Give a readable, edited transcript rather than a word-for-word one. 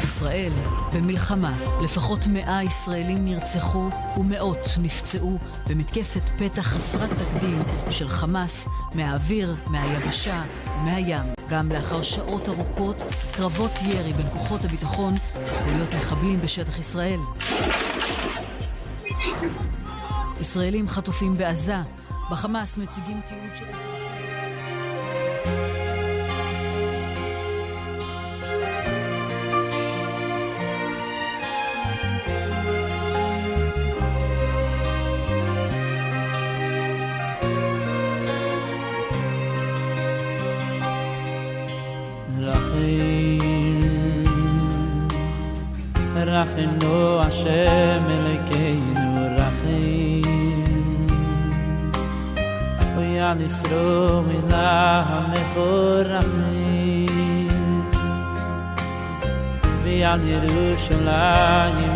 ישראל במלחמה. לפחות 100 ישראלים נרצחו ומאות נפצעו במתקפת פתח חסרת תקדים של חמאס מהאוויר, מהיבשה ומהים. גם לאחר שעות ארוכות, קרבות ירי בין כוחות הביטחון וחוליות מחבלים בשטח ישראל. ישראלים חטופים בעזה. בחמאס מציגים תיעוד של רחמנו השם אלוקינו רחם ויעל ישרו מלחמך רחם ויעל ירושלים